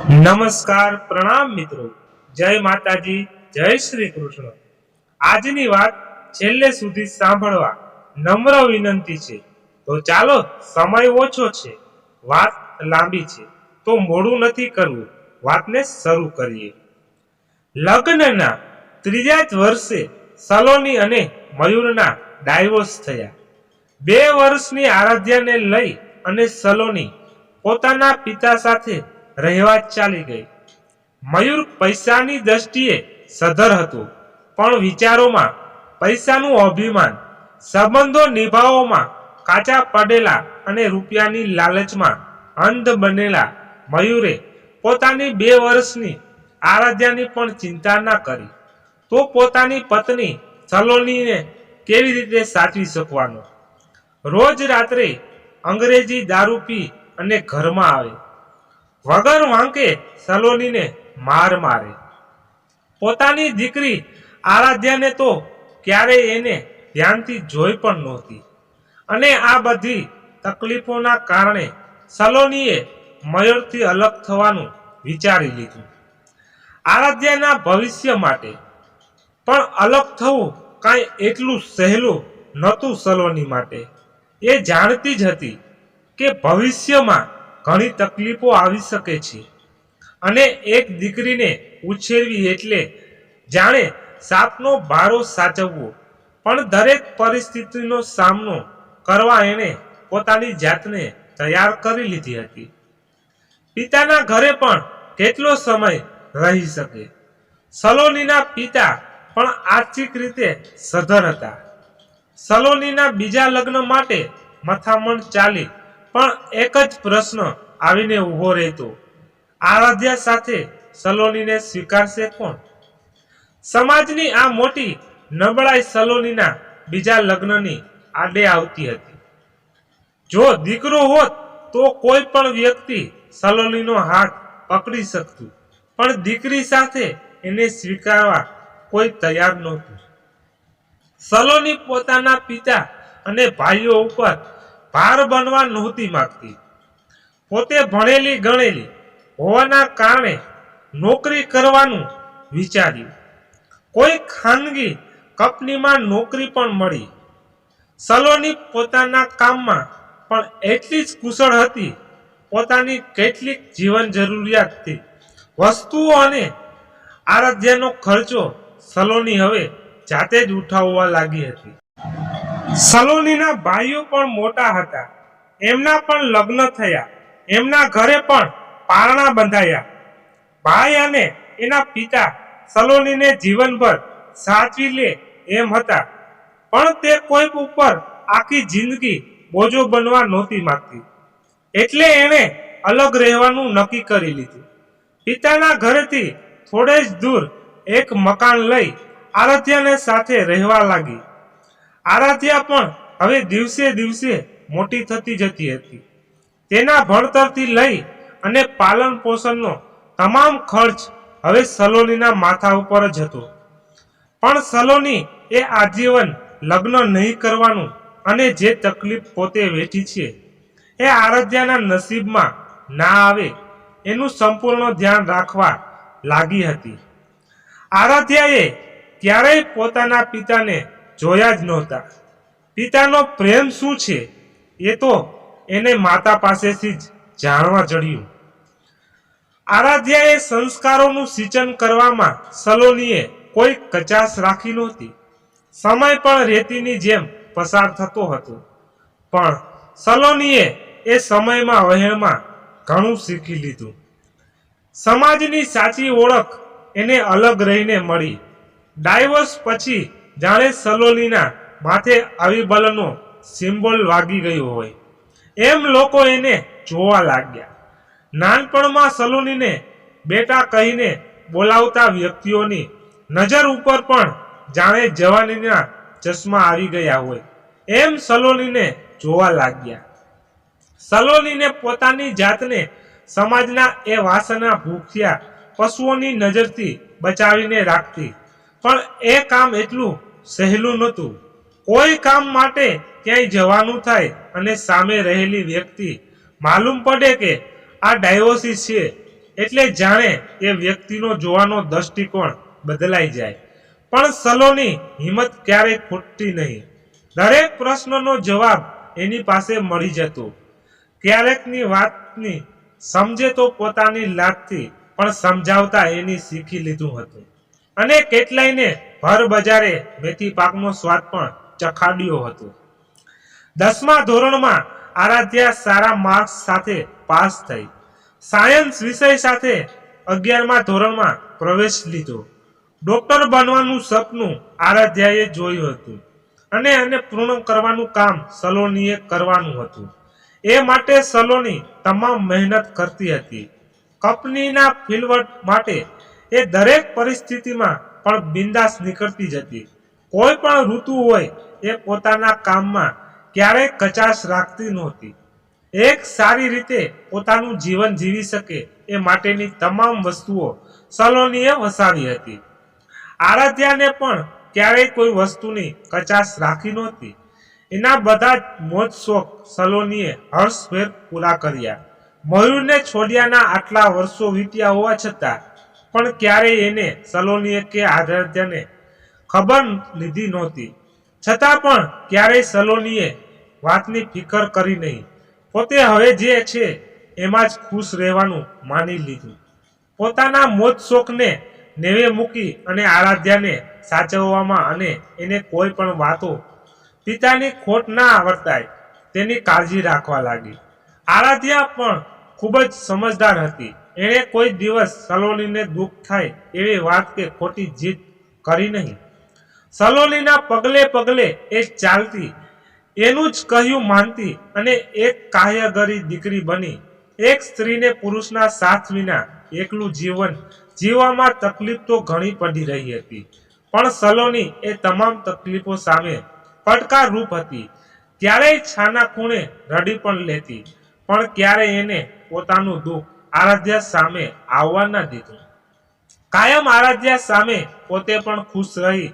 નમસ્કાર, પ્રણામ મિત્રો. જય માતાજી, જય શ્રી કૃષ્ણ. આજની વાત છેલ્લે સુધી સાંભળવા નમ્ર વિનંતી છે. તો ચાલો, સમય ઓછો છે, વાત લાંબી છે, તો મોડું નથી કરવું, વાતને શરૂ કરીએ. લગ્નના ત્રીજા જ વર્ષે સલોની અને મયુરના ડાયવોર્સ થયા. 2 વર્ષની આરાધ્યાને લઈ અને સલોની પોતાના પિતા સાથે રહેવા ચાલી ગઈ. મયુર પૈસાની દ્રષ્ટિએ સધર હતો, પણ વિચારોમાં પૈસાનું અભિમાન, સંબંધો નિભાવવામાં કાચા પડેલા અને રૂપિયાની લાલચમાં અંધ બનેલા મયુરે પોતાની 2 વર્ષની આરાધ્યાની પણ ચિંતા ન કરી તો પોતાની પત્ની સલોનીને કેવી રીતે સાચવી શકવાનો. રોજ રાત્રે અંગ્રેજી દારૂ પી અને ઘરમાં આવે, વગર વાંકે સલોનીને માર મારે. પોતાની દીકરી આરાધ્યાને તો ક્યારેય એને ધ્યાનથી જોઈ પણ નહોતી, અને આ બધી તકલીફોના કારણે સલોનીએ મયુરથી અલગ થવાનું વિચારી લીધું. આરાધ્યાના ભવિષ્ય માટે પણ અલગ થવું કાંઈ એટલું સહેલું નહોતું. સલોની માટે એ જાણતી જ હતી કે ભવિષ્યમાં ઘણી તકલીફો આવી શકે છે, અને એક દીકરીને ઉછેરવી એટલે જાણે સાપનો ભારો સાચવવો. પણ દરેક પરિસ્થિતિનો સામનો કરવા એણે પોતાની જાતને તૈયાર કરી લીધી હતી. પિતાના ઘરે પણ કેટલો સમય રહી શકે? સલોનીના પિતા પણ આર્થિક રીતે સધર હતા. સલોનીના બીજા લગ્ન માટે મથામણ ચાલી, પણ એક જ પ્રશ્ન આવીને ઊભો રહેતો: આરાધ્યા સાથે સલોનીને સ્વીકારશે કોણ? સમાજની આ મોટી નબળાઈ સલોનીના બીજા લગ્નની આડે આવતી હતી. જો દીકરો હોત તો કોઈ પણ વ્યક્તિ સલોનીનો હાથ પકડી શકતું, પણ દીકરી સાથે એને સ્વીકારવા કોઈ તૈયાર નહોતું. સલોની પોતાના પિતા અને ભાઈઓ ઉપર ભાર બનવા નહોતી માંગતી. પોતે ભણેલી ગણેલી હોવાના કારણે નોકરી કરવાનું વિચાર્યું. કોઈ ખાનગી કંપનીમાં નોકરી પણ મળી. સલોની પોતાના કામમાં પણ એટલી જ કુશળ હતી. પોતાની કેટલીક જીવન જરૂરિયાતથી વસ્તુઓ અને આરાધ્યાનો ખર્ચો સલોની હવે જાતે જ ઉઠાવવા લાગી હતી. સલોનીના ભાઈઓ પણ મોટા હતા, એમના પણ લગ્ન થયા, એમના ઘરે પણ પારણા બંધાયા. ભાઈ અને એના પિતા સલોનીને જીવનભર સાચવી લે એમ હતા, પણ તે કોઈ ઉપર આખી જિંદગી બોજો બનવા નહોતી માંગતી. એટલે એણે અલગ રહેવાનું નક્કી કરી લીધું. પિતાના ઘરેથી થોડે જ દૂર એક મકાન લઈ આરાધ્યાને સાથે રહેવા લાગી. આરાધ્યા પણ હવે દિવસે દિવસે મોટી થતી જતી હતી. તેના ભણતરથી લઈ અને પાલન પોષણનો તમામ ખર્ચ હવે સલોનીના માથા ઉપર જ હતો. પણ સલોની એ આજીવન લગ્ન નહીં કરવાનું અને જે તકલીફ પોતે વેઠી છે એ આરાધ્યાના નસીબમાં ના આવે એનું સંપૂર્ણ ધ્યાન રાખવા લાગી હતી. આરાધ્યાએ ક્યારેય પોતાના પિતાને જોયા જ નહોતા. પિતાનો પ્રેમ શું છે એ તો એને માતા પાસેથી જ જાણવા જડ્યું. આરાધ્યાએ સંસ્કારોનું સિંચન કરવામાં સલોનીએ કોઈ કચાશ રાખી નહોતી. સમય પણ રેતીની જેમ પસાર થતો હતો, પણ સલોનીએ એ સમયમાં વહેણમાં ઘણું શીખી લીધું. સમાજની સાચી ઓળખ એને અલગ રહીને મળી. ડાયવોર્સ પછી જાણે સલોનીના માથે અવિબલનો સિમ્બોલ વાગી ગયો હોય એમ લોકો એને જોવા લાગ્યા. નાનપણમાં સલોનીને બેટા કહીને બોલાવતા વ્યક્તિઓની નજર ઉપર પણ જાણે જવાનીના ચશ્મા આવી ગયા હોય એમ સલોનીને જોવા લાગ્યા. સલોનીને પોતાની જાતને સમાજના એ વાસના ભૂખ્યા પશુઓની નજરથી બચાવીને રાખતી, પણ એ કામ એટલું સહેલું નહોતું. કોઈ કામ માટે ક્યાંય જવાનું થાય અને સામે રહેલી વ્યક્તિ માલુમ પડે કે આ ડાયવોર્સી છે એટલે જાણે એ વ્યક્તિનો જોવાનો દ્રષ્ટિકોણ બદલાઈ જાય. પણ સલોની હિંમત ક્યારેય ખૂટતી નહીં. દરેક પ્રશ્નનો જવાબ એની પાસે મળી જતો. ક્યારેકની વાતની સમજે તો પોતાની લાગતી પણ સમજાવતા એની શીખી લીધું હતું. અને કેટલાયને ભર બજારે મેથી પાકનો સ્વાદ પણ ચખાડ્યો હતો. 10મા ધોરણમાં આરાધ્યા સારા માર્ક્સ સાથે પાસ થઈ. સાયન્સ વિષય સાથે 11મા ધોરણમાં પ્રવેશ લીધો. ડોક્ટર બનવાનું સપનું આરાધ્યાએ જોયું હતું અને એને પૂર્ણ કરવાનું કામ સલોનીએ કરવાનું હતું. એ માટે સલોની તમામ મહેનત કરતી હતી. કંપનીના ફિલવટ માટે એ દરેક પરિસ્થિતિમાં પણ બિંદાસ નીકળતી જ હતી. કોઈ પણ ઋતુ હોય એ પોતાના કામમાં ક્યારેય કચાશ રાખતી નહોતી. એક સારી રીતે પોતાનું જીવન જીવી શકે એ માટેની તમામ વસ્તુઓ સલોનીએ વસાવી હતી. આરાધ્યાને પણ ક્યારેય કોઈ વસ્તુની કચાશ રાખી નહોતી. એના બધા જ મોજ શોખ સલોનીએ હર્ષભેર પૂરા કર્યા. મયુરને છોડ્યાના આટલા વર્ષો વીત્યા હોવા છતાં પણ ક્યારેય એને સલોનીએ કે આરાધ્યાને ખબર લીધી નહોતી. છતાં પણ ક્યારેય સલોનીએ વાતની ફિકર કરી નહીં. પોતે હવે જે છે એમાં જ ખુશ રહેવાનું માની લીધું. પોતાના મોજ શોખને નેવે મૂકી અને આરાધ્યાને સાચવવામાં અને એને કોઈ પણ વાતો પિતાની ખોટ ના વર્તાય તેની કાળજી રાખવા લાગી. આરાધ્યા પણ ખૂબ જ સમજદાર હતી. એણે કોઈ દિવસ સલોનીને દુઃખ થાય એવી વાત કે ખોટી જીદ કરી નહીં. સલોનીના પગલે પગલે એ ચાલતી, એનું જ કહ્યું માનતી અને એક કાયગરી દીકરી બની. એક સ્ત્રીને પુરુષના સાથ વિના એકલું જીવન જીવવામાં તકલીફ તો ઘણી પડી રહી હતી. પણ સલોની એ તમામ તકલીફો સામે પડકારરૂપ હતી. ક્યારેય છાના ખૂણે રડી પણ લેતી, પણ ક્યારેય એને પોતાનું દુઃખ આરાધ્યા સામે આવવા ન દીધું. કાયમ આરાધ્યા સામે પોતે પણ ખુશ રહી,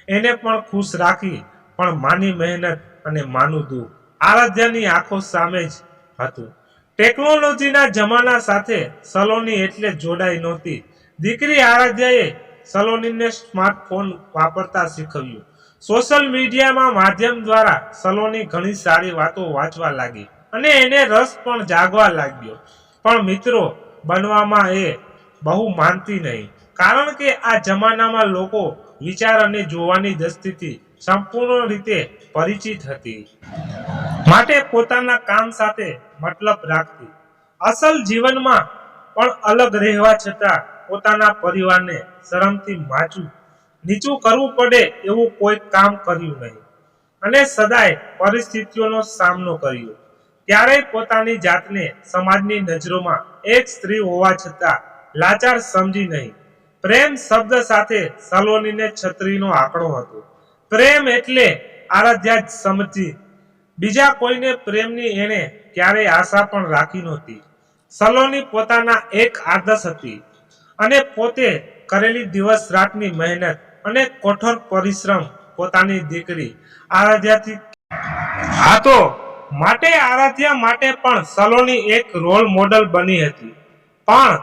એને પણ ખુશ રાખી. પણ માની મહેનત અને માનું દુઃખ આરાધ્યાની આંખો સામે જ હતું. ટેકનોલોજીના જમાના સાથે સલોની એટલે જોડાઈ નહોતી. દીકરી આરાધ્યાએ સલોનીને સ્માર્ટફોન વાપરતા શીખવ્યું. સોશિયલ મીડિયામાં માધ્યમ દ્વારા સલોની ઘણી સારી વાતો વાંચવા લાગી અને એને રસ પણ જાગવા લાગ્યો. પણ મિત્રો બનવામાં એ બહુ માનતી નહીં, કારણ કે આ જમાનામાં લોકો વિચાર અને જોવાની દ્રષ્ટિથી સંપૂર્ણ રીતે પરિચિત હતી. માટે પોતાના કામ સાથે મતલબ રાખતી. અસલ જીવનમાં પણ અલગ રહેવા છતાં પોતાના પરિવારને શરમથી માચું નીચું કરવું પડે એવું કોઈ કામ કર્યું નહીં અને સદાય પરિસ્થિતિઓનો સામનો કર્યો. ક્યારેય પોતાની જાતને સમાજની નજરોમાં એક સ્ત્રી હોવા છતાં લાચાર સમજી નહીં. પ્રેમ શબ્દ સાથે સલોનીને છત્રીનો આંકડો હતો. પ્રેમ એટલે આરાધ્યા જ સમજી. બીજા કોઈને પ્રેમની એણે ક્યારેય આશા પણ રાખી નહોતી. સલોની પોતાના એક આદર્શ હતી અને પોતે કરેલી દિવસ રાતની મહેનત અને કઠોર પરિશ્રમ પોતાની દીકરી આરાધ્યાથી હતો. માટે આરાધ્યા માટે પણ સલોની એક રોલ મોડલ બની હતી. પણ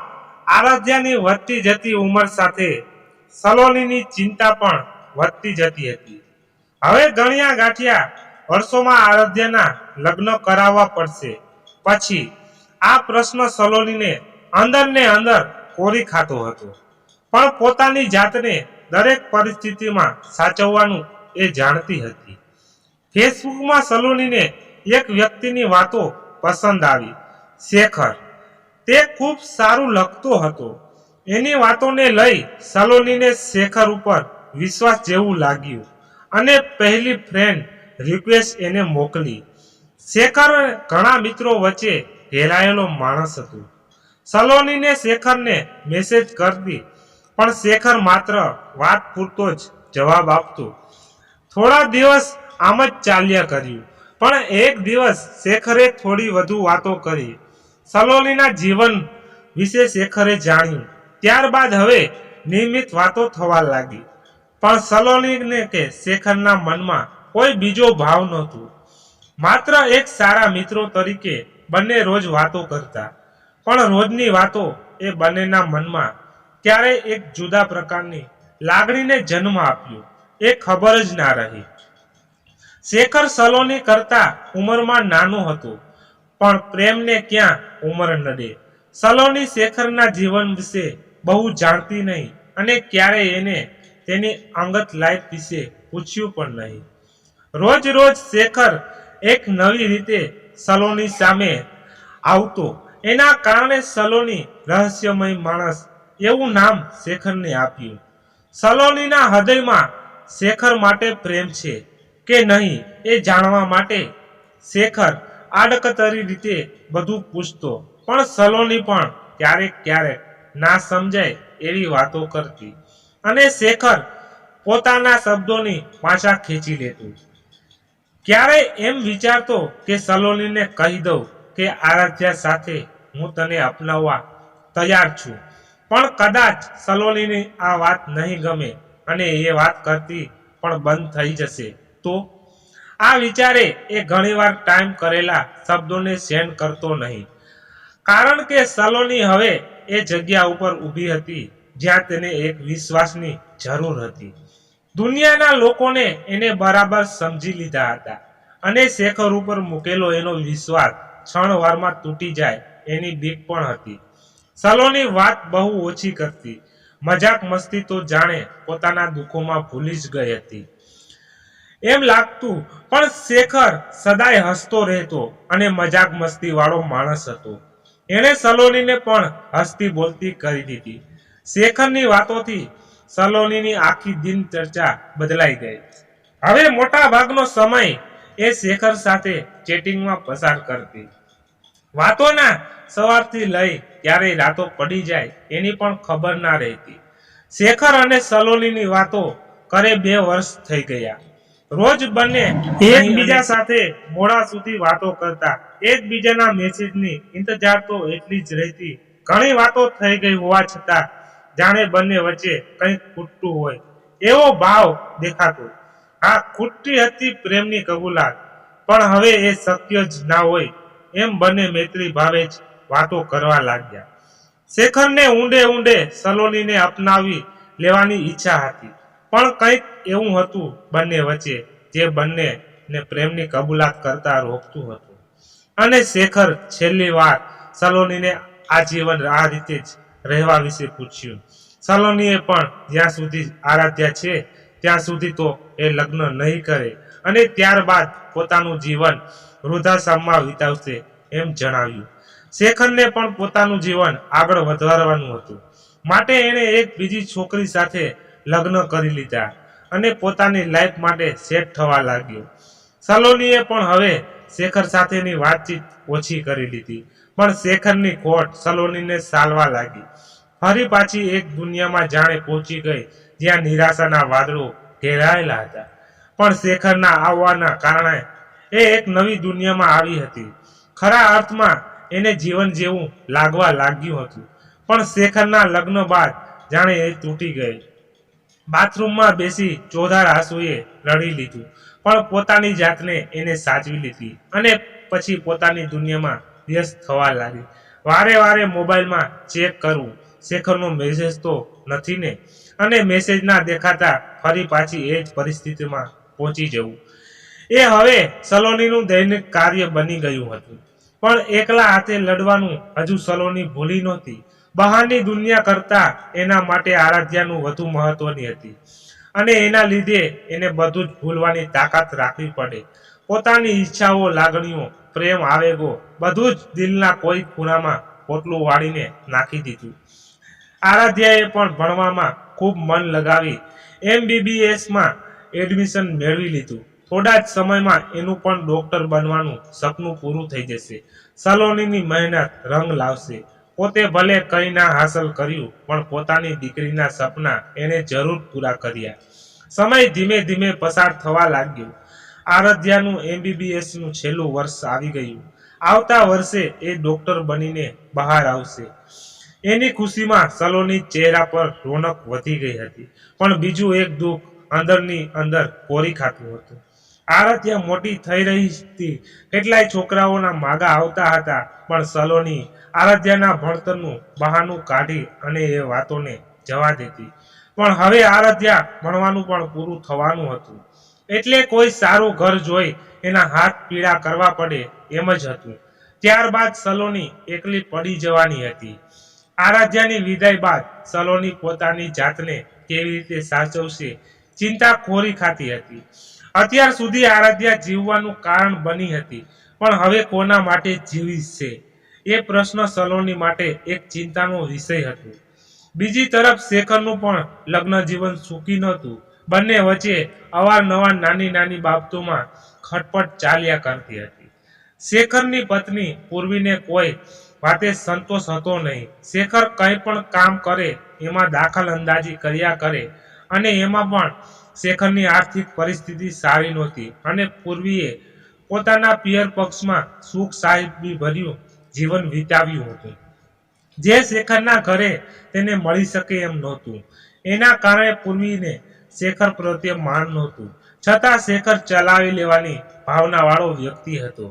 આરાધ્યાની વધતી જતી ઉંમર સાથે સલોનીની ચિંતા પણ વધતી જતી હતી. હવે ગણ્યા ગાંઠ્યા વર્ષોમાં આરાધ્યાના લગ્ન કરાવવા પડશે. પછી આ પ્રશ્ન સલોનીને અંદર ને અંદર કોરી ખાતો હતો. પણ પોતાની જાતને દરેક પરિસ્થિતિમાં સાચવવાનું એ જાણતી હતી. ફેસબુકમાં સલોનીને એક વ્યક્તિની વાતો પસંદ આવી, શેખર. તે ખૂબ સારું લખતો હતો. એની વાતોને લઈ સલોનીને શેખર ઉપર વિશ્વાસ જેવું લાગ્યું અને પહેલી ફ્રેન્ડ રિક્વેસ્ટ એને મોકલી. શેખર ઘણા મિત્રો વચ્ચે ઘેરાયેલો માણસ હતો. સલોનીને શેખરને મેસેજ કરતી, પણ શેખર માત્ર વાત પૂરતો જ જવાબ આપતો. થોડા દિવસ આમ જ ચાલ્યા કર્યું. પણ એક દિવસ શેખરે થોડી વધુ વાતો કરી. સલોનીના જીવન વિશે શેખરે જાણ્યું. ત્યારબાદ હવે નિયમિત વાતો થવા લાગી. પણ સલોનીને કે શેખરના મનમાં કોઈ બીજો ભાવ નહોતું. માત્ર એક સારા મિત્રો તરીકે બંને રોજ વાતો કરતા. પણ રોજની વાતો એ બંનેના મનમાં ક્યારેય એક જુદા પ્રકારની લાગણીને જન્મ આપ્યો એ ખબર જ ના રહી. શેખર સલોની કરતા ઉંમરમાં નાનો હતો, પણ પ્રેમને ક્યાં ઉંમર નડે. સલોની શેખરના જીવન વિશે બહુ જાણતી નહીં અને ક્યારેય એને તેની અંગત લાઈફ વિશે પૂછ્યું પણ નહીં. રોજ રોજ શેખર એક નવી રીતે સલોની સામે આવતો. એના કારણે સલોની રહસ્યમય માણસ એવું નામ શેખરને આપ્યું. સલોનીના હૃદયમાં શેખર માટે પ્રેમ છે કે નહીં એ જાણવા માટે શેખર આડકતરી રીતે બધું પૂછતો, પણ સલોની પણ ક્યારેક ક્યારેક ના સમજાય એવી વાતો કરતી અને શેખર પોતાના શબ્દોની પાછા ખેંચી લેતું. ક્યારેય એમ વિચારતો કે સલોનીને કહી દઉં કે આરાધ્યા સાથે હું તને અપનાવવા તૈયાર છું, પણ કદાચ સલોનીની આ વાત નહીં ગમે અને એ વાત કરતી પણ બંધ થઈ જશે તો. આ વિચારે એ ઘણીવાર ટાઈમ કરેલા શબ્દોને સેન્ડ કરતો નહીં, કારણ કે સલોની હવે એ જગ્યા ઉપર ઊભી હતી જ્યાં તેને એક વિશ્વાસની જરૂર હતી. દુનિયાના લોકોને એને બરાબર સમજી લીધા હતા અને શેખર ઉપર મૂકેલો એનો વિશ્વાસ ક્ષણવારમાં તૂટી જાય એની બીક પણ હતી. સલોની વાત બહુ ઓછી કરતી, મજાક મસ્તી તો જાણે પોતાના દુઃખોમાં ભૂલી જ ગઈ હતી એમ લાગતું, પણ શેખર સદાય હસતો રહેતો અને મજાક મસ્તી વાળો માણસ હતો. એણે સલોનીને પણ હસતી બોલતી કરી દીધી. શેખરની વાતોથી સલોનીની આખી દિનચર્યા બદલાઈ ગઈ. હવે મોટા ભાગનો સમય એ શેખર સાથે ચેટિંગમાં પસાર કરતી. વાતોના સવારથી લઈ ક્યારેય રાતો પડી જાય એની પણ ખબર ના રહેતી. શેખર અને સલોનીની વાતો કરે 2 વર્ષ થઈ ગયા. રોજ બંને એકબીજા સાથે મોડા સુધી વાતો કરતા. એકબીજાના મેસેજની ઇંતજાર તો એટલી જ રહેતી. ઘણી વાતો થઈ ગઈ હોવા છતાં જાણે બંને વચ્ચે કંઈક ખૂટતું હોય એવો ભાવ દેખાતો. આ ખૂટતી હતી પ્રેમની કબૂલાત, પણ હવે એ શક્ય જ ના હોય એમ બંને મૈત્રી ભાવે જ વાતો કરવા લાગ્યા. શેખરને ઊંડે ઊંડે સલોનીને અપનાવી લેવાની ઈચ્છા હતી, પણ કંઈક એવું હતું બંને વચ્ચે જે બંનેને પ્રેમની કબૂલાત કરતા રોકતું હતું. અને શેખર છેલ્લી વાર સલોનીને આજીવન આ રીતે જ રહેવા વિશે પૂછ્યું. સલોનીએ પણ જ્યાં સુધી આરાધ્યા છે ત્યાં સુધી તો એ લગ્ન નહીં કરે અને ત્યારબાદ પોતાનું જીવન વૃદ્ધાશ્રમમાં વિતાવશે એમ જણાવ્યું. શેખરને પણ પોતાનું જીવન આગળ વધારવાનું હતું, માટે એણે એક બીજી છોકરી સાથે લગ્ન કરી લીધા અને પોતાની લાઈફ માટે સેટ થવા લાગ્યો. સલોનીએ પણ હવે શેખર સાથેની વાતચીત ઓછી કરી લીધી, પણ શેખરની ખોટ સલોનીને સાલવા લાગી. ફરી પાછી એક દુનિયામાં જાણે પહોંચી ગઈ જ્યાં નિરાશાના વાદળો ઘેરાયેલા હતા. પણ શેખરના આવવાના કારણે એ એક નવી દુનિયામાં આવી હતી. ખરા અર્થમાં એને જીવન જેવું લાગવા લાગ્યું હતું, પણ શેખરના લગ્ન બાદ જાણે એ તૂટી ગઈ. બાથરૂમમાં બેસી ચોધાર આંસુએ રડી લીધું, પણ પોતાની જાતને એને સાચવી લીધી અને પછી પોતાની દુનિયામાં વ્યસ્ત થવા લાગી. વારે વારે મોબાઈલમાં ચેક કરવું, શેખરનો મેસેજ તો નથી ને, અને મેસેજ ના દેખાતા ફરી પાછી એ જ પરિસ્થિતિમાં પહોંચી જવું. એ હવે સલોનીનું દૈનિક કાર્ય બની ગયું હતું. પણ એકલા હાથે લડવાનું હજુ સલોની ભૂલી નહોતી. બહારની દુનિયા કરતા એના માટે આરાધ્યાનું વધુ મહત્વની હતી અને એના લીધે એને બધું જ ભૂલવાની તાકાત રાખવી પડે. પોતાની ઈચ્છાઓ, લાગણીઓ, પ્રેમ, આવેગો બધું જ દિલના કોઈ ખૂણામાં પોટલું વાળીને નાખી દીધું. આરાધ્યાએ પણ ભણવામાં ખૂબ મન લગાવી MBBSમાં એડમિશન મેળવી લીધું. થોડા જ સમયમાં એનું પણ ડોક્ટર બનવાનું સપનું પૂરું થઈ જશે. સલોનીની મહેનત રંગ લાવશે. પોતે ભલે કંઈ ના હાંસલ કર્યું, પણ પોતાની દીકરીના સપના એને જરૂર પૂરા કર્યા. સમય ધીમે ધીમે પસાર થવા લાગ્યો. આરાધ્યાનું MBBSનું છેલ્લું વર્ષ આવી ગયું. આવતા વર્ષે એ ડોક્ટર બનીને બહાર આવશે. એની ખુશીમાં સલોની ચહેરા પર રોનક વધી ગઈ હતી, પણ બીજું એક દુઃખ અંદરની અંદર કોરી ખાતું હતું. આરાધ્યા મોટી થઈ રહી હતી, કેટલાય છોકરાઓના માગા આવતા હતા, પણ સલોની આરાધ્યાના ભણતરનું બહાનું કાઢી અને એ વાતોને જવા દેતી. પણ હવે આરાધ્યા ભણવાનું પણ પૂરું થવાનું હતું, એટલે કોઈ સારું ઘર જોઈ એના હાથ પીળા કરવા પડે એમ જ હતું. ત્યારબાદ સલોની એકલી પડી જવાની હતી. આરાધ્યાની વિદાય બાદ સલોની પોતાની જાતને કેવી રીતે સાચવશે ચિંતા ખોરી ખાતી હતી. અત્યાર સુધી આરાધ્યા જીવવાનું કારણ બની હતી, પણ હવે કોના માટે જીવીશ છે એ પ્રશ્ન સલોની માટે એક ચિંતાનો વિષય હતો. બીજી તરફ શેખરનું પણ લગ્ન જીવન સુખી નહોતું. બંને વચ્ચે અવારનવાર નાની નાની બાબતોમાં ખટપટ ચાલ્યા કરતી હતી. શેખરની પત્ની પૂર્વીને કોઈ વાતે સંતોષ હતો નહીં. શેખર કંઈ પણ કામ કરે એમાં દાખલ અંદાજી કર્યા કરે, અને એમાં પણ શેખરની આર્થિક પરિસ્થિતિ સારી નહોતી, અને પૂર્વીએ પોતાના પિયર પક્ષમાં સુખ સાહેબી ભર્યું જીવન વિતાવ્યું હતું, જે શેખરના ઘરે તેને મળી શકે એમ નહોતું. એના કારણે પૂર્વીને શેખર પ્રત્યે માન નહોતું, છતાં શેખર ચલાવી લેવાની ભાવનાવાળો વ્યક્તિ હતો.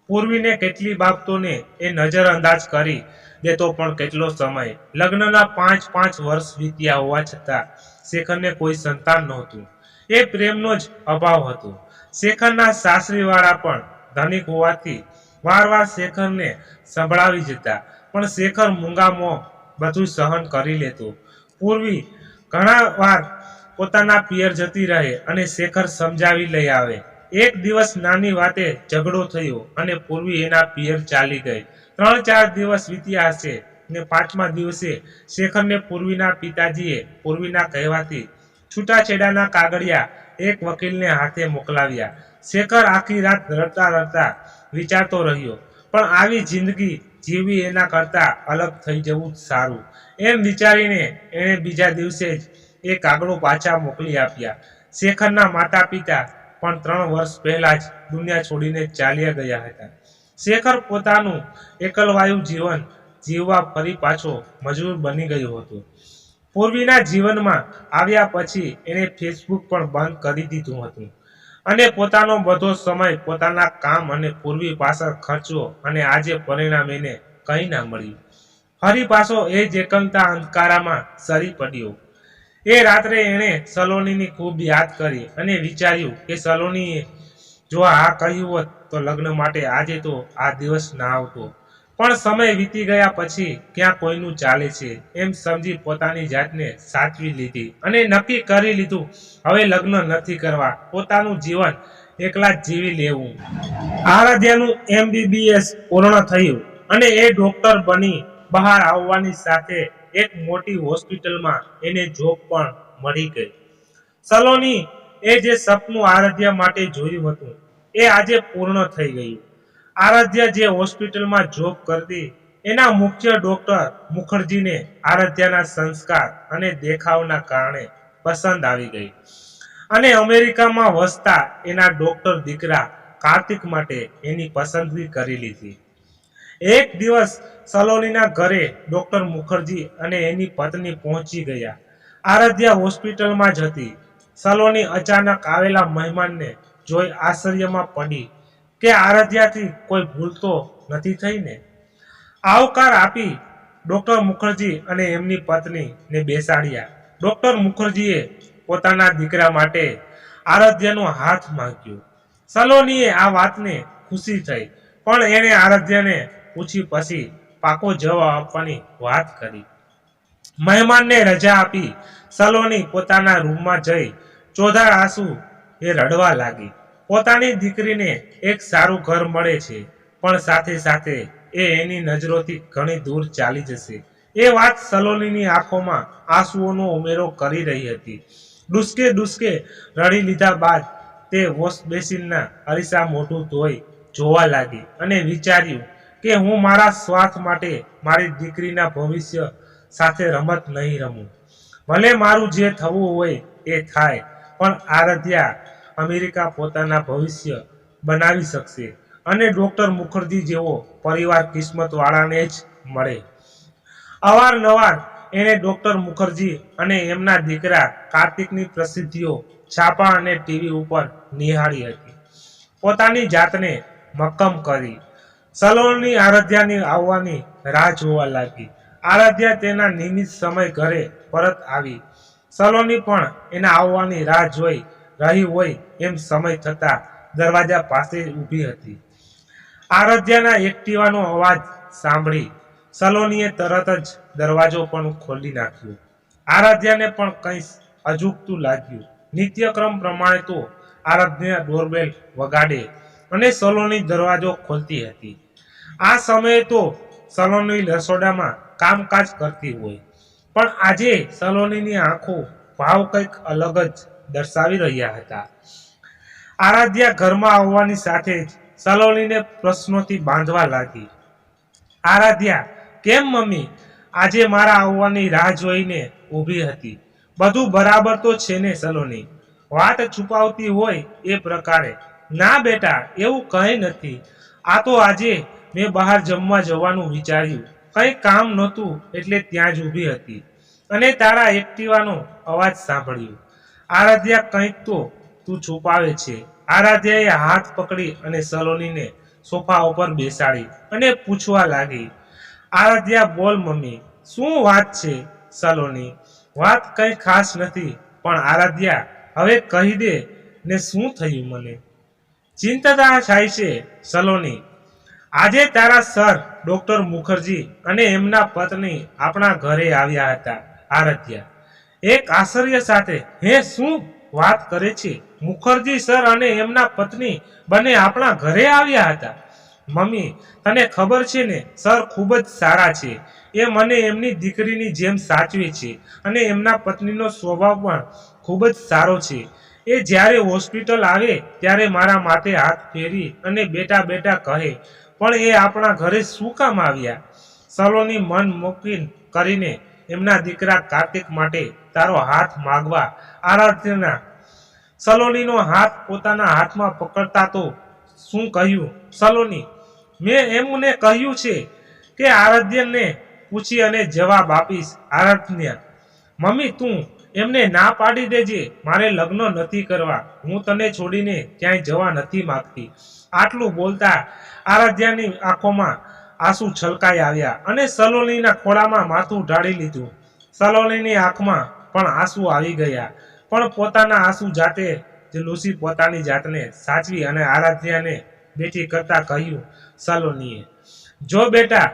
પૂર્વીને કેટલી બાબતોને એ નજરઅંદાજ કરી દેતો, પણ કેટલો સમય, લગ્નના 5 વર્ષ વીત્યા હોવા છતાં શેખરને કોઈ સંતાન નહોતું. એ પ્રેમનો જ અભાવ હતો. શેખરના સાસરીવાળા પણ ધનિક હોવાથી વારવાર શેખરને સંભળાવી જતા, પણ શેખર મૂંગા મોં બધું સહન કરી લેતો. પૂર્વી ઘણા વાર પોતાના પિયર જતી રહે અને શેખર સમજાવી લઈ આવે. એક દિવસ નાની વાતે ઝઘડો થયો અને પૂર્વી એના પિયર ચાલી ગઈ. 3-4 દિવસ વીત્યા હશે ને 5મા દિવસે શેખરને પૂર્વીના પિતાજીએ પૂર્વીના કહેવાથી છૂટાછેડાના કાગળિયા એક વકીલને હાથે મોકલાવ્યા. શેખર આખી રાત રડતા રડતા વિચારતો રહ્યો, પણ આવી જિંદગી જીવવી એના કરતા અલગ થઈ જવું જ સારું એમ વિચારીને એણે બીજા દિવસે જ એ કાગળો પાછા મોકલી આપ્યા. શેખરના માતા પિતા પણ 3 વર્ષ પહેલા જ દુનિયા છોડીને ચાલ્યા ગયા હતા. શેખર પોતાનું એકલવાયુ જીવન જીવવા ફરી પાછો મજબૂર બની ગયો હતો. પૂર્વીના જીવનમાં આવ્યા પછી એણે ફેસબુક પણ બંધ કરી દીધું હતું, અને પોતાનો બધો સમય પોતાના કામ અને પૂર્વી પાછળ ખર્ચો, અને આજે પરિણામ એને કંઈ ના મળ્યું. ફરી પાછો એ જ એકલતા અંધકારામાં સરી પડ્યો. એ રાત્રે એણે સલોનીની ખૂબ યાદ કરી અને વિચાર્યું કે સલોનીએ જો આ કહ્યું હોત તો લગ્ન માટે આજે તો આ દિવસ ના આવતો. પણ સમય વીતી ગયા પછી ક્યાં કોઈનું ચાલે છે એમ સમજી પોતાની જાતને સાચવી લીધી અને નક્કી કરી લીધું હવે લગ્ન નથી કરવા, પોતાનું જીવન એકલા જ જીવી લેવું. આરાધ્યાનું MBBS પૂર્ણ થયું અને એ ડોક્ટર બની બહાર આવવાની સાથે એક મોટી હોસ્પિટલમાં એને જોબ પણ મળી ગઈ. સલોની એ જે સપનું આરાધ્યા માટે જોયું હતું એ આજે પૂર્ણ થઈ ગયું. આરાધ્યા જે હોસ્પિટલમાં જોબ કરતી, એના મુખ્ય ડોક્ટર મુખર્જીને આરાધ્યાના સંસ્કાર અને દેખાવના કારણે પસંદ આવી ગઈ, અને અમેરિકામાં વસતા એના ડોક્ટર દીકરા કાર્તિક માટે એની પસંદગી કરી લીધી. એક દિવસ સલોનીના ઘરે ડોક્ટર મુખર્જી અને એની પત્ની પહોંચી ગયા. આરાધ્યા હોસ્પિટલમાં જ હતી. સલોની અચાનક આવેલા મહેમાનને જોઈ આશ્ચર્યમાં પડી કે આરાધ્યાથી કોઈ ભૂલ તો નથી થઈ ને. આવકાર આપી ડોક્ટર મુખર્જી અને એમની પત્નીને બેસાડ્યા. ડોક્ટર મુખર્જીએ પોતાના દીકરા માટે આરાધ્યાનો હાથ માંગ્યો. સલોનીએ આ વાતને ખુશી થઈ, પણ એણે આરાધ્યાને પૂછી પછી પાકો જવાબ આપવાની વાત કરી. મહેમાનને રજા આપી સલોની પોતાના રૂમમાં જઈ ચોધાર આંસુ એ રડવા લાગી. પોતાની દીકરીને એક સારું ઘર મળે છે, પણ સાથે સાથે એ એની નજરોથી ઘણી દૂર ચાલી જશે એ વાત સલોનીની આંખોમાં આંસુઓનો ઉમેરો કરી રહી હતી. ડૂસકે ડૂસકે રડી લીધા બાદ તે વોશ બેસિનના અરીસા મોઢું ધોઈ જોવા લાગી અને વિચાર્યું કે હું મારા સ્વાર્થ માટે મારી દીકરીના ભવિષ્ય સાથે રમત નહીં રમું. ભલે મારું જે થવું હોય એ થાય, પણ આરાધ્યા અમેરિકા પોતાના ભવિષ્ય બનાવી શકશે, અને ડોક્ટર મુખર્જી જેવો પરિવાર કિસ્મતવાળાને જ મળે. અવારનવાર એણે ડોક્ટર મુખર્જી અને એમના દીકરા કાર્તિકની પ્રસિદ્ધિઓ છાપા અને ટીવી ઉપર નિહાળી હતી. પોતાની જાતને મક્કમ કરી. સલોની આરાધ્યાની આવવાની રાહ જોવા લાગી. આરાધ્યા તેના નિયમિત સમય ઘરે પરત આવી. સલોની પણ એના આવવાની રાહ જોઈ રહી હોય એમ સમય થતા દરવાજા પાસે ઊભી હતી. આરાધ્યાના એક્ટિવાનો અવાજ સાંભળી સલોનીએ તરત જ દરવાજો પણ ખોલી નાખ્યો. આરાધ્યાને પણ કંઈ અજુગતું લાગ્યું. નિત્યક્રમ પ્રમાણે તો આરાધ્યા ડોરબેલ વગાડે અને સલોની દરવાજો ખોલતી હતી. આ સમયે તો સલોની રસોડામાં કામકાજ કરતી હોય, પણ આજે સલોનીની આંખો ભાવ કંઈક અલગ જ દર્શાવી રહ્યા હતા. આરાધ્યા ઘરમાં આવવાની સાથે જ સલોનીને પ્રશ્નોથી બાંધવા લાગી. આરાધ્યા, કેમ મમ્મી આજે મારા આવવાની રાહ જોઈને ઊભી હતી? બધું બરાબર તો છે ને સલોની? વાત છુપાવતી હોય એ પ્રકારે. ના બેટા, એવું કંઈ નથી. આ તો આજે મેં બહાર જમવા જવાનું વિચાર્યું, કંઈ કામ નહોતું એટલે ત્યાં જ ઊભી હતી અને તારા એક્ટિવાનો અવાજ સાંભળ્યો. આરાધ્યા, કંઈક તો તું છુપાવે છે. આરાધ્યાએ હાથ પકડી અને સલોનીને સોફા ઉપર બેસાડી અને પૂછવા લાગી. આરાધ્યા, બોલ મમ્મી, શું વાત છે? સલોની, વાત કંઈ ખાસ નથી, પણ આરાધ્યા હવે કહી દે ને શું થયું મને? ચિંતા થાય છે સલોની. આજે તારા સર ડોક્ટર મુખર્જી અને એમના પત્ની આપણા ઘરે આવ્યા હતા. આરાધ્યા એક આશ્ચર્ય સાથે, હે, શું વાત કરે છે? મુખર્જી સર અને એમના પત્ની બંને આપણા ઘરે આવ્યા હતા? મમ્મી, તને ખબર છે ને, સર ખૂબ જ સારા છે. એ મને એમની દીકરીની જેમ સાચવે છે અને એમના પત્નીનો સ્વભાવ પણ ખૂબ જ સારો છે. એ જ્યારે હોસ્પિટલ આવે ત્યારે મારા માથે હાથ ફેરી અને બેટા બેટા કહે, પણ એ આપણા ઘરે શું કામ આવ્યા? સલોની મન મૂકીન કરીને એમના દીકરા કાર્તિક માટે તારો હાથ માગવા આરાધ્યના સલોનીનો હાથ પોતાના હાથમાં પકડતા તો શું કહ્યું? સલોની, મેં એમને કહ્યું છે કે આરાધ્યને પૂછી અને જવાબ આપીશ. આરાધ્યા, મમ્મી તું એમને ના પાડી દેજે, મારે લગ્ન નથી કરવા. હું તને છોડીને ક્યાંય જવા નથી માંગતી. આટલું બોલતા આરાધ્યાની આંખોમાં આંસુ છલકાઈ આવ્યા અને સલોનીના ખોળામાં માથું ઢાળી લીધું. સલોનીની આંખમાં પણ આંસુ આવી ગયા, પણ પોતાના આંસુ જાતે જ લૂસી પોતાની જાતને સાચવી અને આરાધ્યાને બેઠી કરતા કહ્યું. સલોનીએ, જો બેટા,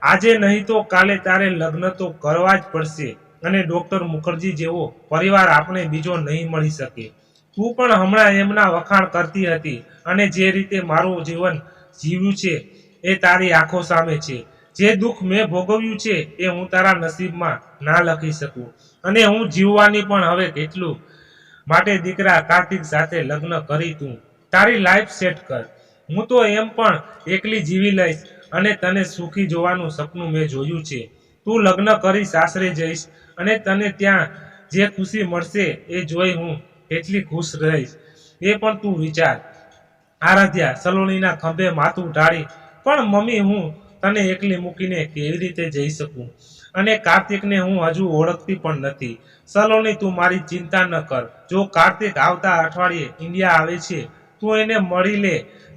આજે નહીં તો કાલે તારે લગ્ન તો કરવા જ પડશે અને ડોક્ટર મુખર્જી જેવો પરિવાર આપણે બીજો નહીં મળી શકે. તું પણ હમણાં એમના વખાણ કરતી હતી અને જે રીતે મારું જીવન જીવ્યું છે એ તારી આંખો સામે છે. જે દુઃખ મેં ભોગવ્યું છે એ હું તારા નસીબમાં ના લખી શકું અને હું જીવવાની પણ હવે કેટલું. માટે દીકરા કાર્તિક સાથે લગ્ન કરી તું તારી લાઈફ સેટ કર. હું તો એમ પણ એકલી જીવી લઈશ અને તને સુખી જોવાનું સપનું મેં જોયું છે. તું લગ્ન કરી સાસરે જઈશ અને તને ત્યાં જે ખુશી મળશે એ જોઈ હું એટલી ખુશ રહીશ, એ પણ તું વિચાર. આરાધ્યા સલોનીના ખંભે માથું ઢાળી, પણ મમ્મી, હું તને એકલી મૂકીને કેવી રીતે જઈ શકું? અને કાર્તિકને હું હજુ ઓળખતી પણ નથી. સલોની, તું મારી ચિંતા ન કર. જો કાર્તિક આવતા અઠવાડિયે ઇન્ડિયા આવે છે, તું એને મળી લે.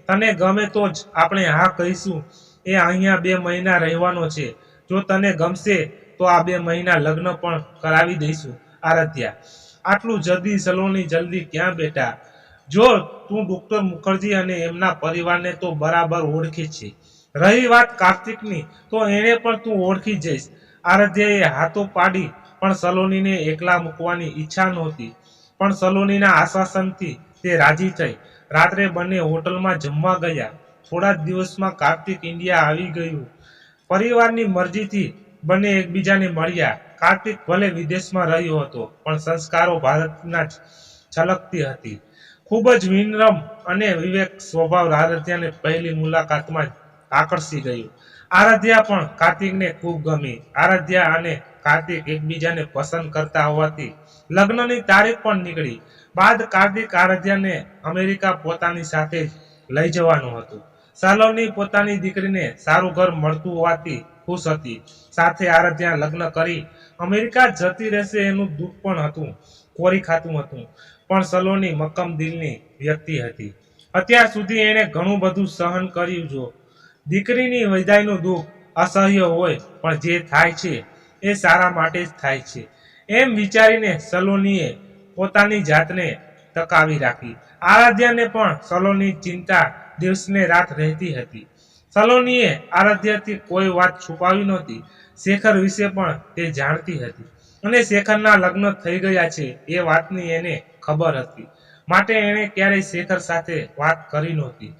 તને ગમે તો જ આપણે હા કહીશું. એ અહીંયા 2 મહિના રહેવાનો છે. જો તને ગમશે તો આ 2 મહિના લગ્ન પણ કરાવી દઈશું. આરાધ્યા, આટલું જલ્દી? સલોની, જલ્દી ક્યાં બેટા? જો તું ડોક્ટર મુખર્જી અને એમના પરિવારને તો બરાબર ઓળખે છે. રહી વાત કાર્તિકની, તો એને પણ તું ઓળખી જઈશ. આરાધ્યાએ હાથો પાડી, પણ સલોનીને એકલા મૂકવાની ઈચ્છા નહોતી. પણ સલોનીના આશ્વાસનથી તે રાજી થઈ. રાત્રે બંને હોટલમાં જમવા ગયા. થોડા જ દિવસમાં કાર્તિક ઇન્ડિયા આવી ગયું. પરિવારની મરજીથી બંને એકબીજાને મળ્યા. કાર્તિક ભલે વિદેશમાં રહ્યો હતો, પણ સંસ્કારો ભારતના જ છલકતી હતી. ખૂબ જ વિનમ્ર અને વિવેક સ્વભાવ આરાધ્યાને પહેલી મુલાકાતમાં જ આકર્ષી ગયું. આરાધ્યા પણ કાર્તિકને ખૂબ ગમી. આરાધ્યા અને કાર્તિક એકબીજાને પસંદ કરતા હોવાથી લગ્નની તારીખ પણ નીકળી. બાદ કાર્તિક આરાધ્યાને અમેરિકા પોતાની સાથે જ લઈ જવાનું હતું. સલોની પોતાની દીકરીને સારું ઘર મળતું હોવાથી ખુશ હતી. સાથે આરાધ્યા લગ્ન કરી અમેરિકા જતી રહેશે એનું દુઃખ પણ હતું, કોરી ખાતું હતું. પણ સલોની મક્કમ દિલની વ્યક્તિ હતી. અત્યાર સુધી એણે ઘણું બધું સહન કર્યું. જો દીકરીની વિદાયનું દુઃખ અસહ્ય હોય, પણ જે થાય છે એ સારા માટે જ થાય છે, એમ વિચારીને સલોનીએ પોતાની જાતને ટકાવી રાખી. આરાધ્યાને પણ સલોનીની ચિંતા દિવસને રાત રહેતી હતી. સલોનીએ આરાધ્યાથી કોઈ વાત છુપાવી નહોતી. શેખર વિશે પણ તે જાણતી હતી અને શેખરના લગ્ન થઈ ગયા છે એ વાતની એને ખબર હતી. માટે એણે ક્યારેય શેખર સાથે વાત કરી નહોતી.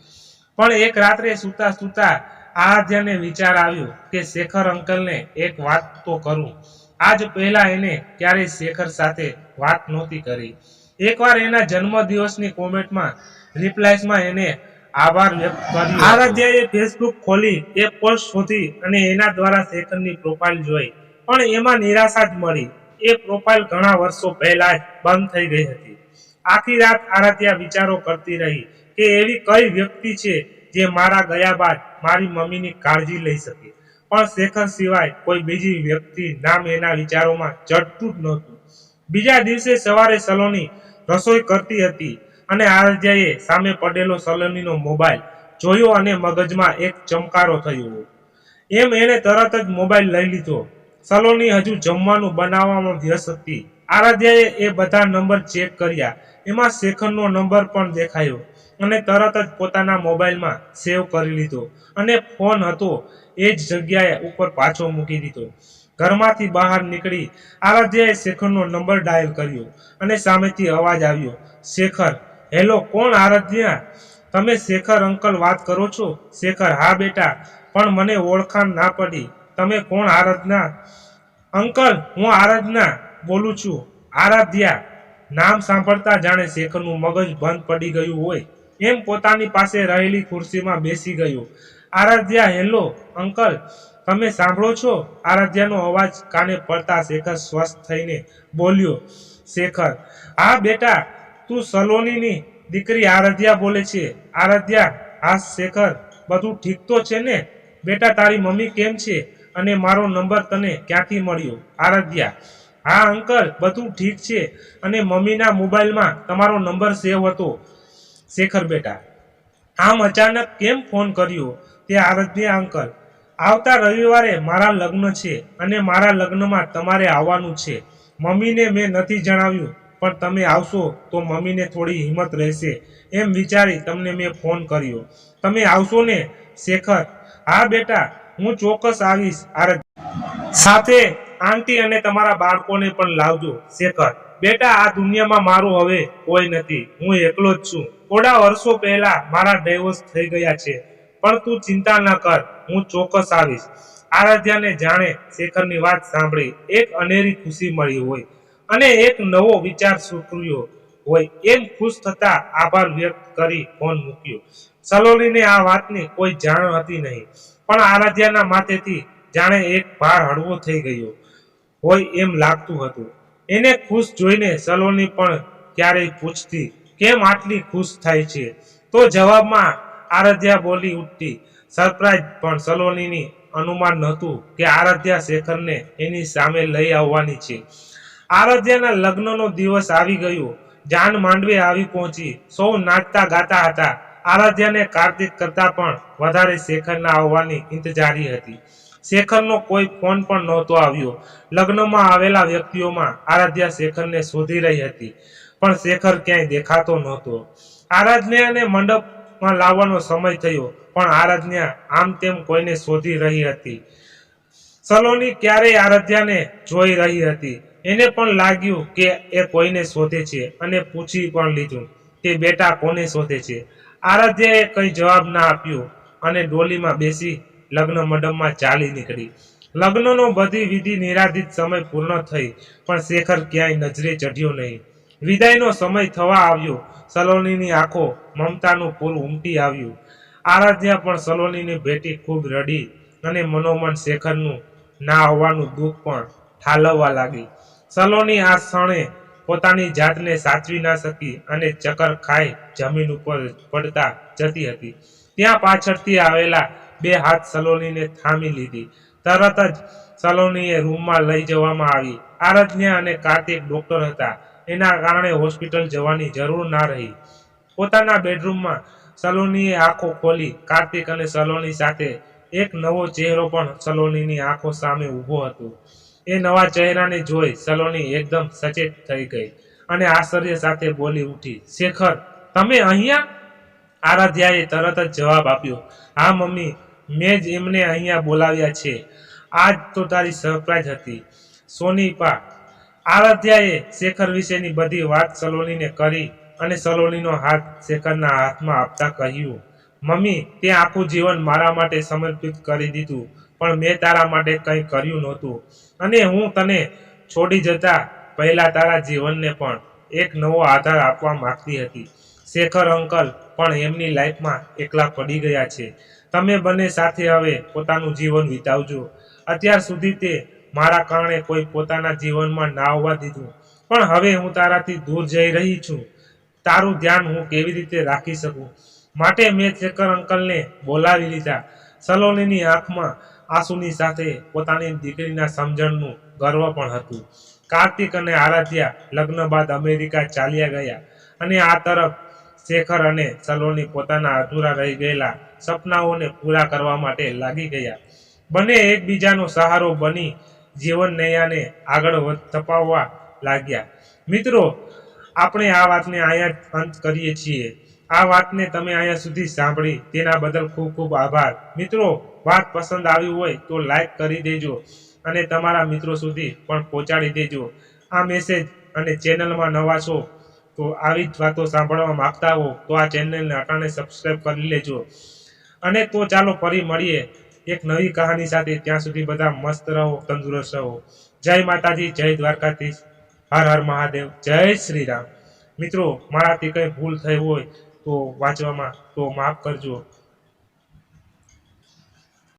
પણ એક રાત્રે સૂતા સૂતા આરાધ્યાને વિચાર આવ્યો કે શેખર અંકલને એક વાત તો કરું. આજ પહેલા એને ક્યારેય શેખર સાથે વાત નહોતી કરી. એકવાર એના જન્મદિવસની કોમેન્ટમાં રિપ્લાયમાં એને આભાર વ્યક્ત કર્યો. આરાધ્યાએ ફેસબુક ખોલી એ પોસ્ટ શોધી અને એના દ્વારા શેખરની પ્રોફાઇલ જોઈ, પણ એમાં નિરાશા જ મળી. એ પ્રોફાઇલ ઘણા વર્ષો પહેલા જ બંધ થઈ ગઈ હતી. આખી રાત આરાધ્યા વિચારો કરતી રહી કે એવી કઈ વ્યક્તિ છે જે મારા ગયા બાદ મારી મમ્મીની કાળજી લઈ શકે, પણ શેખર સિવાય કોઈ બીજી વ્યક્તિ નામ એના વિચારોમાં ચડતું જ નહોતું. બીજા દિવસે સવારે સલોની રસોઈ કરતી હતી અને આરાધ્યાએ સામે પડેલો સલોનીનો મોબાઈલ જોયો અને મગજમાં એક ચમકારો થયો. એમ એણે તરત જ મોબાઈલ લઈ લીધો. સલોની હજુ જમવાનું બનાવવામાં વ્યસ્ત હતી. આરાધ્યાએ એ બધા નંબર ચેક કર્યા. એમાં શેખરનો નંબર પણ દેખાયો અને તરત જ પોતાના મોબાઈલમાં સેવ કરી લીધો અને ફોન હતો એ જ જગ્યાએ ઉપર પાછો મૂકી દીધો. ઘરમાંથી બહાર નીકળી આરાધ્યાએ શેખરનો નંબર ડાયલ કર્યો અને સામેથી અવાજ આવ્યો, શેખર. હેલો, કોણ? આરાધ્યા, તમે શેખર અંકલ વાત કરો છો? શેખર: હા બેટા, પણ મને ઓળખાણ ના પડી. તમે કોણ? આરાધના અંકલ, હું આરાધના બોલું છું. આરાધ્યા નામ સાંભળતા જાણે શેખરનું મગજ બંધ પડી ગયું હોય એમ પોતાની પાસે રહેલી ખુરશીમાં બેસી ગયો. આરાધ્યા: હેલો અંકલ, તમે સાંભળો છો? આરાધ્યાનો અવાજ કાને પડતા શેખર સ્વસ્થ થઈને બોલ્યો, શેખર: હા બેટા, તું સલોનીની દીકરી આરાધ્યા બોલે છે? આરાધ્યા: હા શેખર, બધું ઠીક તો છે ને બેટા? તારી મમ્મી કેમ છે અને મારો નંબર તને ક્યાંથી મળ્યો? આરાધ્યા: હા અંકલ, બધું ઠીક છે અને મમ્મીના મોબાઈલમાં તમારો નંબર સેવ હતો. શેખર: બેટા, આમ અચાનક કેમ ફોન કર્યો તે? આરાધ્યા: અંકલ, આવતા રવિવારે મારા લગ્ન છે અને મારા લગ્નમાં તમારે આવવાનું છે. મમ્મીને મેં નથી જણાવ્યું, પણ તમે આવશો તો મમ્મીને થોડી હિંમત રહેશે એમ વિચારી તમને મેં ફોન કર્યો. તમે આવશો ને? શેખર: હા બેટા, હું ચોક્કસ આવીશ. આરાધ્યા: સાથે આંટી અને તમારા બાળકોને પણ લાવજો. શેખર: બેટા, આ દુનિયામાં મારું હવે કોઈ નથી, હું એકલો જ છું. થોડા વર્ષો પહેલા મારા ડિવોર્સ થઈ ગયા છે, પણ તું ચિંતા ન કર, હું ચોક્કસ આવીશ. આરાધ્યાને જાણે શેખરની વાત સાંભળી એક અનેરી ખુશી મળી હોય અને એક નવો વિચાર સુકર્યો હોય એમ ખુશ થતા આભાર વ્યક્ત કરી ફોન મૂક્યો. સલોનીને આ વાતની કોઈ જાણ હતી નહીં, પણ આરાધ્યાના માથેથી જાણે એક ભાર હળવો થઈ ગયો હોય એમ લાગતું હતું. એને ખુશ જોઈને સલોની પણ ક્યારેય પૂછતી, કેમ આટલી ખુશ થાય છે? તો જવાબમાં આરાધ્યા બોલી ઉઠતી, સરપ્રાઈઝ. પણ સલોનીની અનુમાન નહોતું કે આરાધ્યા શેખરને એની સામે લઈ આવવાની છે. આરાધ્યાના લગ્નનો દિવસ આવી ગયો. જાન માંડવે આવી પહોંચી. સૌ નાચતા ગાતા હતા. આરાધ્યાને કાર્તિક કરતા પણ વધારે શેખરના આવવાની ઇંતજારી હતી. શેખરનો કોઈ ફોન પણ નહોતો આવ્યો. લગ્નમાં આવેલા વ્યક્તિઓમાં આરાધ્યા શેખરને શોધી રહી હતી, પણ શેખર ક્યાંય દેખાતો નહોતો. આરાધ્યાને મંડપમાં લાવવાનો સમય થયો, પણ આરાધ્યા આમ તેમ કોઈને શોધી રહી હતી. સલોની ક્યારેય આરાધ્યાને જોઈ રહી હતી. એને પણ લાગ્યું કે એ કોઈને શોધે છે અને પૂછી પણ લીધું કે બેટા કોને શોધે છે. આરાધ્યાએ કંઈ જવાબ ના આપ્યો અને ડોલીમાં બેસી લગ્ન મંડપમાં ચાલી નીકળી. લગ્નનો બધી વિધિ નિરાધિત સમય પૂર્ણ થઈ, પણ શેખર ક્યાંય નજરે ચઢ્યો નહીં. વિદાયનો સમય થવા આવ્યો. સલોનીની આંખો મમતાનું પૂર ઉમટી આવ્યું. આરાધ્યા પણ સલોનીની ભેટી ખૂબ રડી અને મનોમન શેખરનું ના આવવાનું દુઃખ પણ ઠાલવવા લાગી. સલોની આ ક્ષણે પોતાની જાતને સાચવી ના શકી અને ચક્કર ખાઈ જમીન ઉપર પડતા જતી હતી. ત્યાં પાછળથી આવેલા બે હાથ સલોનીને થામી લીધી. તરત જ સલોનીએ રૂમમાં લઈ જવામાં આવી. આરાધ્યા અને કાર્તિક ડોક્ટર હતા, એના કારણે હોસ્પિટલ જવાની જરૂર ના રહી. પોતાના બેડરૂમમાં સલોનીએ આંખો ખોલી. કાર્તિક અને સલોની સાથે એક નવો ચહેરો પણ સલોનીની આંખો સામે ઊભો હતો. એ નવા ચહેરાને જોઈ સલોની એકદમ સચેત થઈ ગઈ અને આશ્ચર્ય સાથે બોલી ઉઠી, શેખર, તમે અહીંયા? આરાધ્યાએ તરત જ જવાબ આપ્યો, હા મમ્મી, મેં જ એમને અહીંયા બોલાવ્યા છે. આજ તો તારી સરપ્રાઈઝ હતી સોનીપા. આરાધ્યાએ શેખર વિશેની બધી વાત સલોનીને કરી અને સલોનીનો હાથ શેખરના હાથમાં આપતા કહ્યું, મમ્મી, તે આખું જીવન મારા માટે સમર્પિત કરી દીધું, પણ મેં તારા માટે કંઈ કર્યું નહોતું. અને હું તને છોડી જતા પહેલા તારા જીવનને પણ એક નવો આધાર આપવા માંગતી હતી. શેખર અંકલ પણ એમની લાઈફમાં એકલા પડી ગયા છે. તમે બંને સાથે હવે પોતાનું જીવન વિતાવજો. અત્યાર સુધી તે મારા કારણે કોઈ પોતાના જીવનમાં ના આવવા દીધું, પણ હવે હું તારાથી દૂર જઈ રહી છું. તારું ધ્યાન હું કેવી રીતે રાખી શકું? માટે મેં શેખર અંકલને બોલાવી લીધા. સલોનીની આંખમાં આંસુની સાથે પોતાની દીકરીના સમજણનું ગર્વ પણ હતું. કાર્તિક અને આરાધ્યા લગ્ન બાદ અમેરિકા ચાલ્યા ગયા અને આ તરફ શેખર અને સલોની પોતાના અધૂરા રહી ગયેલા સપનાઓને પૂરા કરવા માટે લાગી ગયા. બંને એકબીજાનો સહારો બની જીવન નૈયાને આગળ ધપાવવા લાગ્યા. મિત્રો, આપણે આ વાતને અહીંયા અંત કરીએ છીએ. આ વાતને તમે અહીંયા સુધી સાંભળી તેના બદલ ખૂબ ખૂબ આભાર. મિત્રો, વાત પસંદ આવી હોય તો લાઈક કરી દેજો અને તમારા મિત્રો સુધી પણ પહોંચાડી દેજો આ મેસેજ. અને ચેનલમાં નવા છો તો આવી જ વાતો સાંભળવા માંગતા હો તો આ ચેનલને અટાણે સબસ્ક્રાઈબ કરી લેજો. અને તો ચાલો ફરી મળીએ એક નવી કહાની સાથે. ત્યાં સુધી બધા મસ્ત રહો, તંદુરસ્ત રહો. જય માતાજી, જય દ્વારકાધીશ, હર હર મહાદેવ, જય શ્રી રામ. મિત્રો, મારાથી કંઈ ભૂલ થઈ હોય તો વાંચવામાં તો માફ કરજો.